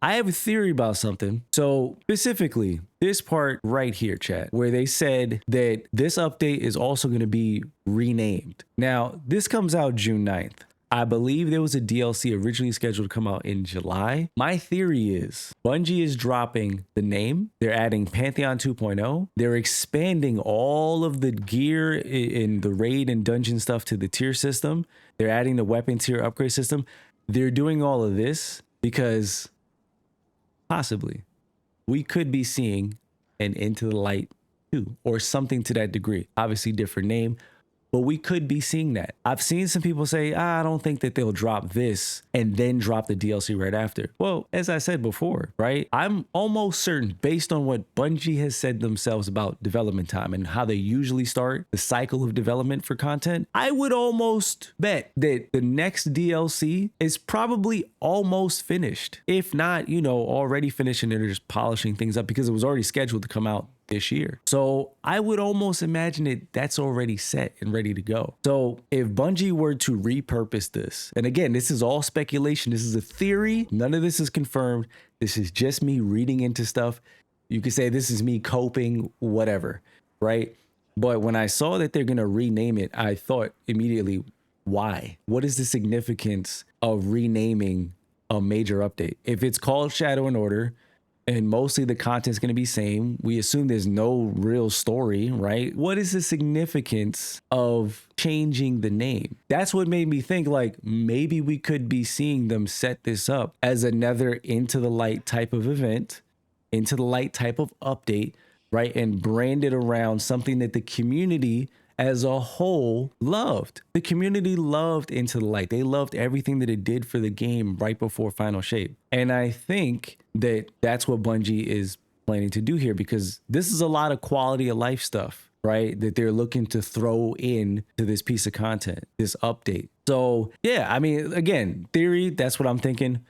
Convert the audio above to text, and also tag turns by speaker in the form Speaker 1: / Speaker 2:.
Speaker 1: I have a theory about something. So specifically, this part right here, chat, where they said that this update is also going to be renamed. Now, this comes out June 9th. I believe there was a DLC originally scheduled to come out in July. My theory is Bungie is dropping the name. They're adding Pantheon 2.0. They're expanding all of the gear in the raid and dungeon stuff to the tier system. They're adding the weapon tier upgrade system. They're doing all of this because possibly we could be seeing an Into the Light 2 or something to that degree. Obviously different name, but we could be seeing that. I've seen some people say, I don't think that they'll drop this and then drop the DLC right after. Well, as I said before, right? I'm almost certain, based on what Bungie has said themselves about development time and how they usually start the cycle of development for content, I would almost bet that the next DLC is probably almost finished. If not, you know, already finished and they're just polishing things up because it was already scheduled to come out this year. So I would almost imagine that's already set and ready to go. So if Bungie were to repurpose this, and again, this is all speculation, this is a theory, none of this is confirmed. This is just me reading into stuff. You could say this is me coping, whatever, right? But when I saw that they're going to rename it, I thought immediately, why? What is the significance of renaming a major update? If it's called Shadow and Order, and mostly the content's going to be same, we assume there's no real story, right? What is the significance of changing the name? That's what made me think like maybe we could be seeing them set this up as another Into the Light type of event, Into the Light type of update, right? And brand it around something that the community as a whole loved. The community loved Into the Light. They loved everything that it did for the game right before Final Shape. And I think that that's what Bungie is planning to do here, because this is a lot of quality of life stuff, right? That they're looking to throw in to this piece of content, this update. So yeah, I mean, again, theory, that's what I'm thinking.